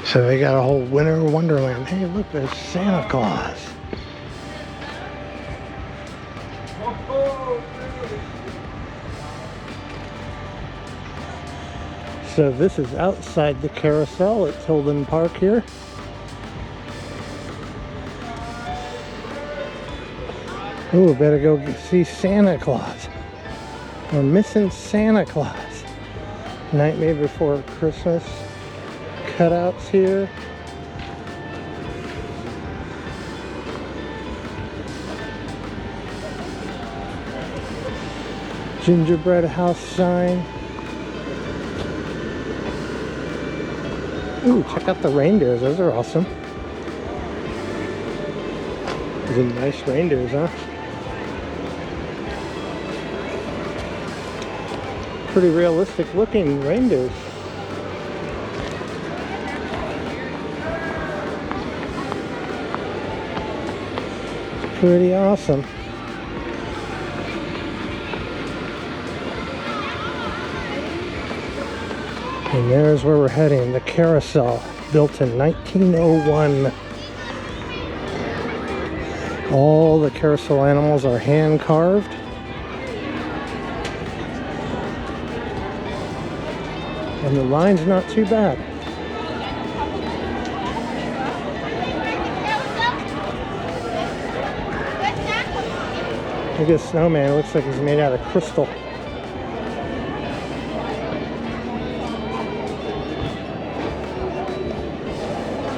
So they got a whole winter wonderland. Hey, look, there's Santa Claus. So this is outside the carousel at Tilden Park here. Ooh, better go see Santa Claus. We're missing Santa Claus. Nightmare Before Christmas cutouts here. Gingerbread house sign. Ooh, check out the reindeers. Those are awesome. Those are nice reindeers, huh? Pretty realistic looking reindeers. Pretty awesome. And there's where we're heading, the Carousel, built in 1901. All the carousel animals are hand carved. And the line's not too bad. Look at the snowman, it looks like he's made out of crystal.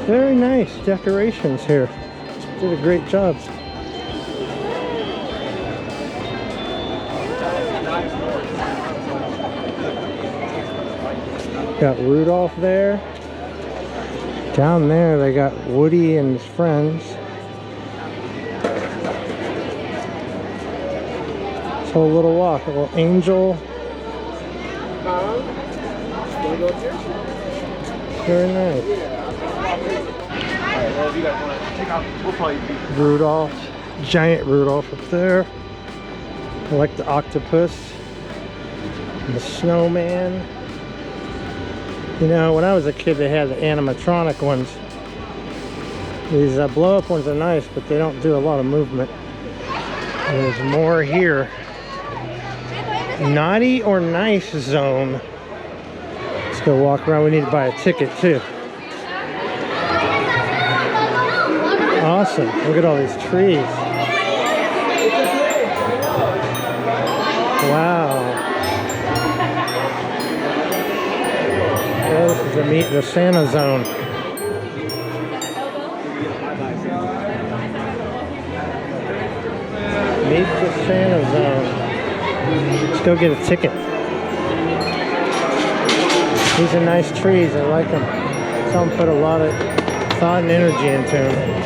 Very nice decorations here. Did a great job. Got Rudolph there. Down there they got Woody and his friends. This whole little walk, a little angel. Very nice. Rudolph, giant Rudolph up there. I like the octopus and the snowman. You know, when I was a kid, they had the animatronic ones. These blow-up ones are nice, but they don't do a lot of movement. And there's more here. Naughty or nice zone. Let's go walk around. We need to buy a ticket too. Awesome. Look at all these trees. Wow. Yeah, this is the Santa zone. Meet the Santa zone. Let's go get a ticket. These are nice trees. I like them. Someone put a lot of thought and energy into them.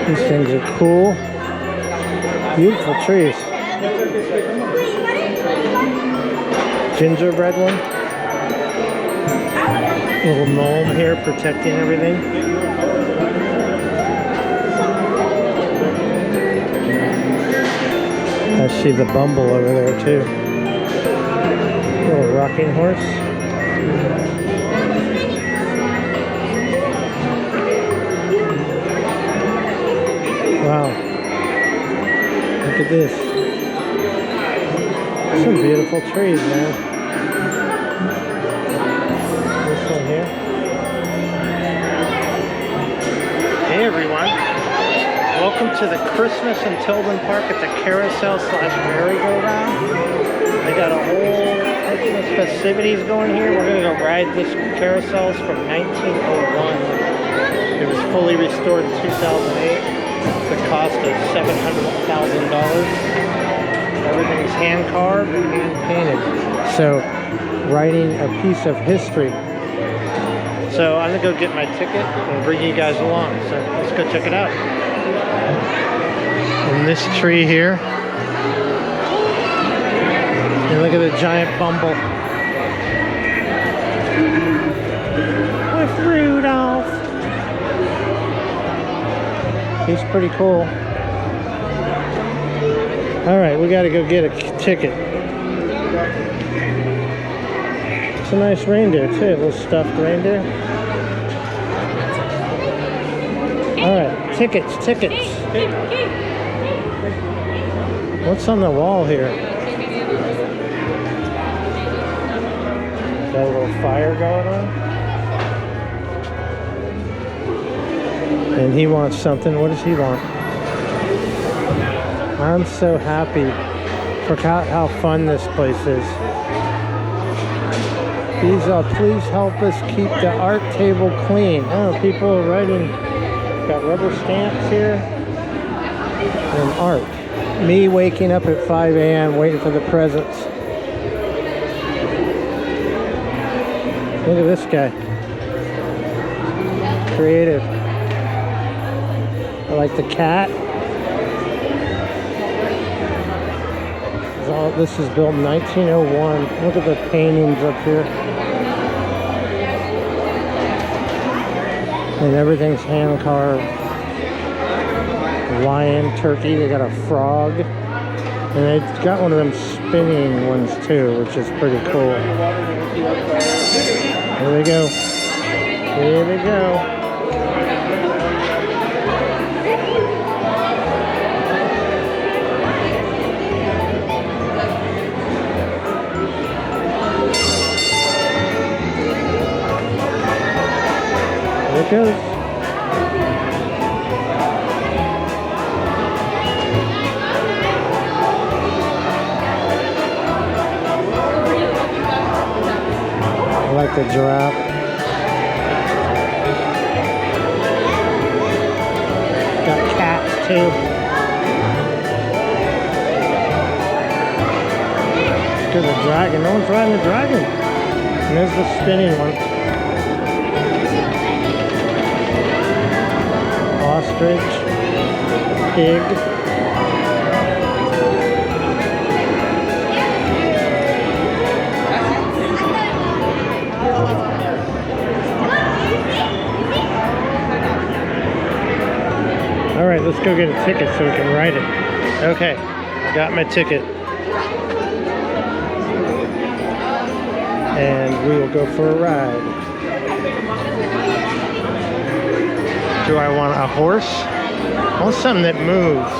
These things are cool. Beautiful trees. Gingerbread one. Little gnome here protecting everything. I see the Bumble over there too. Little rocking horse. Wow. Look at this. Some beautiful trees, man. This one here. Hey everyone. Welcome to the Christmas in Tilden Park at the Carousel / merry-go-round. They got a whole Christmas festivities going here. We're going to go ride this carousels from 1901. It was fully restored in 2008. The cost of $700,000. Everything's hand carved and hand painted. So, writing a piece of history. So I'm gonna go get my ticket and bring you guys along. So let's go check it out. And this tree here. And look at the giant Bumble. With Rudolph. He's pretty cool. All right, we got to go get a ticket. It's a nice reindeer too, a little stuffed reindeer. All right, tickets. What's on the wall here? Got a little fire going on. And he wants something. What does he want? I'm so happy. Forgot how fun this place is. These please help us keep the art table clean. Oh, people are writing. Got rubber stamps here. And art. Me waking up at 5 a.m. waiting for the presents. Look at this guy. Creative. I like the cat. This is built in 1901. Look at the paintings up here. And everything's hand carved. Lion, turkey, they got a frog. And they got one of them spinning ones too, which is pretty cool. Here we go. Here we go. There it goes. I like the giraffe. Got cats too. Look at the dragon. No one's riding the dragon. And there's the spinning one. Ostrich. Pig. Alright, let's go get a ticket so we can ride it. Okay, got my ticket. And we will go for a ride. Do I want a horse? I want something that moves.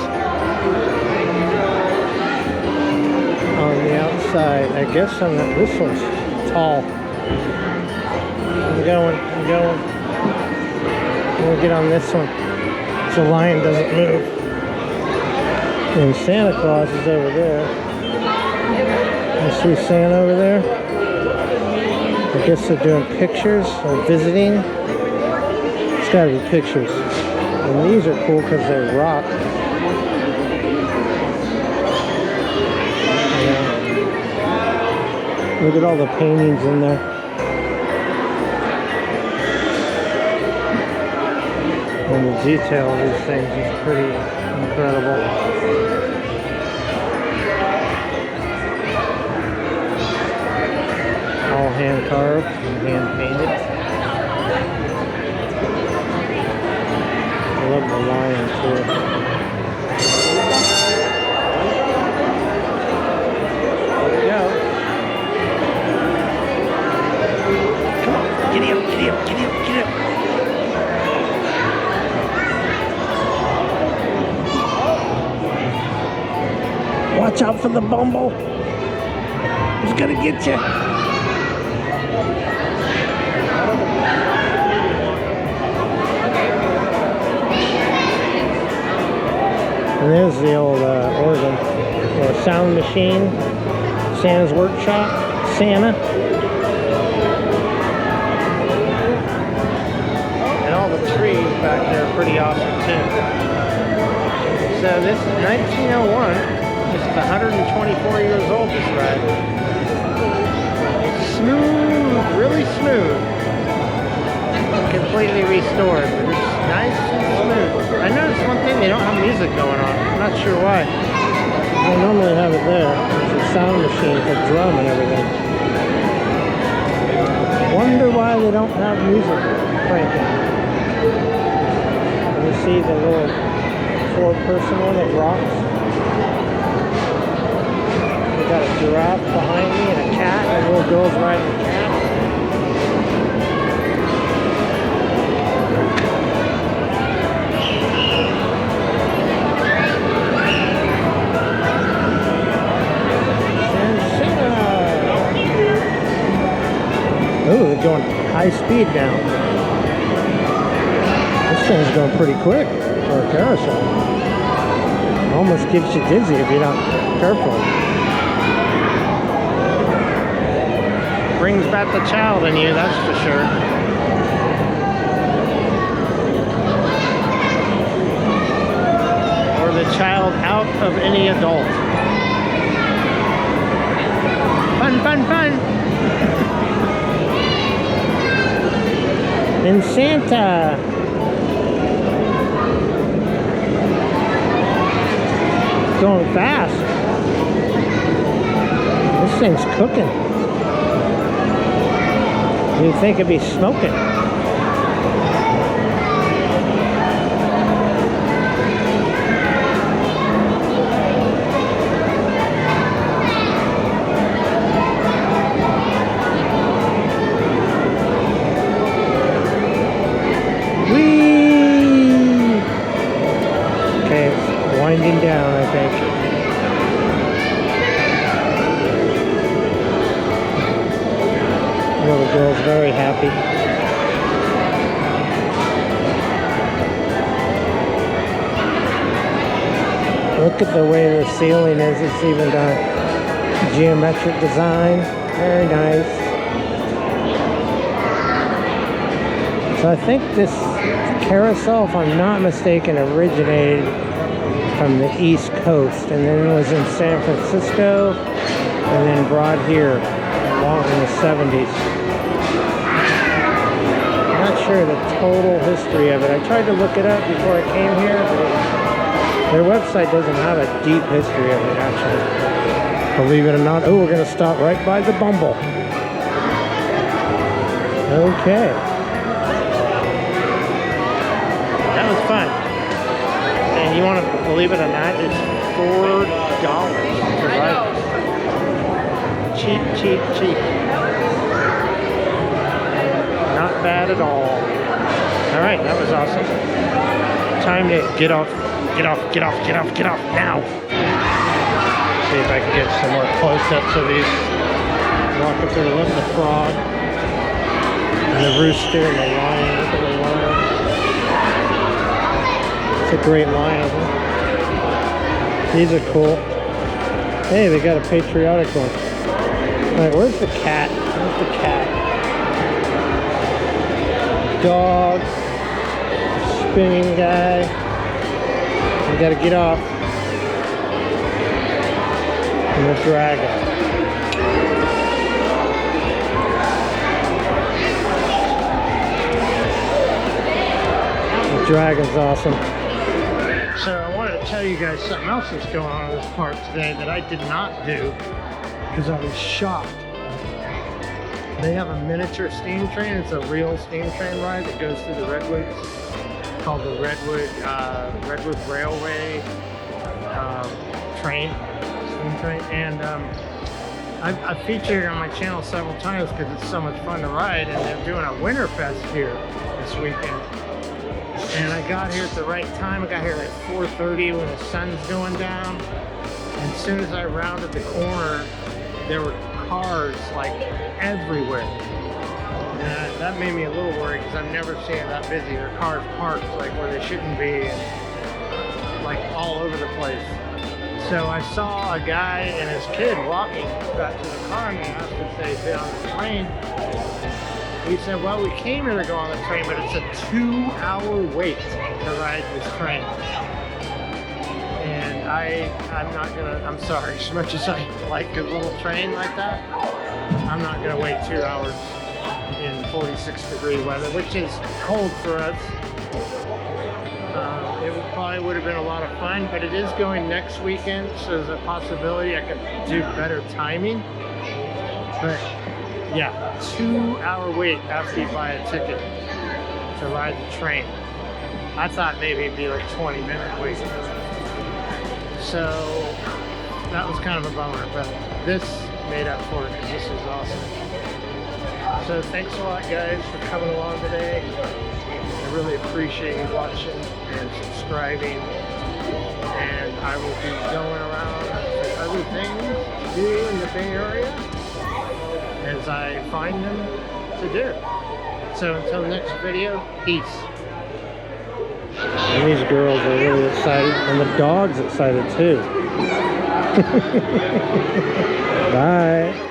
On the outside, I guess this one's tall. I'm going. We'll get on this one. The lion doesn't move. And Santa Claus is over there. You see Santa over there? I guess they're doing pictures or visiting. It's gotta be pictures. And these are cool because they're rock. Yeah. Look at all the paintings in there. And the detail of these things is pretty incredible. All hand carved and hand painted. I love the lion too. There we go. Come on, giddy up. Watch out for the bumble. He's gonna get you. And there's the old organ or sound machine. Santa's workshop. Santa. And all the trees back there are pretty awesome too. So this is 1901. It's 124 years old, this ride. It's smooth, really smooth. Completely restored, but it's nice and smooth. I noticed one thing, they don't have music going on. I'm not sure why. They normally have it there. It's a sound machine with a drum and everything. Wonder why they don't have music cranking. You see the little four-person one that rocks? Got a giraffe behind me and a cat, and a little girl's riding the cat. Oh, they're going high speed now. This thing's going pretty quick for a carousel. Almost gives you dizzy if you're not careful. Brings back the child in you, that's for sure. Or the child out of any adult. Fun, fun, fun! And Santa. It's going fast. This thing's cooking. You'd think it'd be smoking. Winding down, I think. Little girl's very happy. Look at the way the ceiling is. It's even got geometric design. Very nice. So I think this carousel, if I'm not mistaken, originated from the East Coast, and then it was in San Francisco, and then brought here along in the 70s. I'm not sure the total history of it. I tried to look it up before I came here, but their website doesn't have a deep history of it, actually. Believe it or not. Oh, we're going to stop right by the Bumble. Okay. That was fun. And you want to believe it or not, it's $4 to ride. Cheap, cheap, cheap. Not bad at all. All right, that was awesome. Time to get off now. See if I can get some more close-ups of these. Walking through the frog and the rooster and the lion. Look at the lion. It's a great lion, huh? These are cool. Hey, they got a patriotic one. Alright, where's the cat? Where's the cat? Dog. Spinning guy. We gotta get off. And the dragon. The dragon's awesome. So I wanted to tell you guys something else that's going on in this park today that I did not do because I was shocked. They have a miniature steam train. It's a real steam train ride that goes through the redwoods. It's called the Redwood Railway steam train. And I've featured it on my channel several times because it's so much fun to ride. And they're doing a winter fest here this weekend. And I got here at the right time. I got here at 4:30 when the sun's going down. And as soon as I rounded the corner, there were cars like everywhere. And that made me a little worried because I've never seen it that busy. There are cars parked like where they shouldn't be and like all over the place. So I saw a guy and his kid walking back to the car and they asked if they'd been on the train. He said, well, we came here to go on the train, but it's a 2-hour wait to ride this train. And I'm sorry, as much as I like a little train like that, I'm not gonna wait 2 hours in 46-degree weather, which is cold for us. It probably would have been a lot of fun, but it is going next weekend, so there's a possibility I could do better timing. But yeah, 2-hour wait after you buy a ticket to ride the train. I thought maybe it'd be like 20-minute wait. So that was kind of a bummer, but this made up for it because this is awesome. So thanks a lot, guys, for coming along today. I really appreciate you watching and subscribing, and I will be going around to other things to do in the Bay Area as I find them to do. So until the next video, peace. And these girls are really excited, and the dog's excited too. Bye.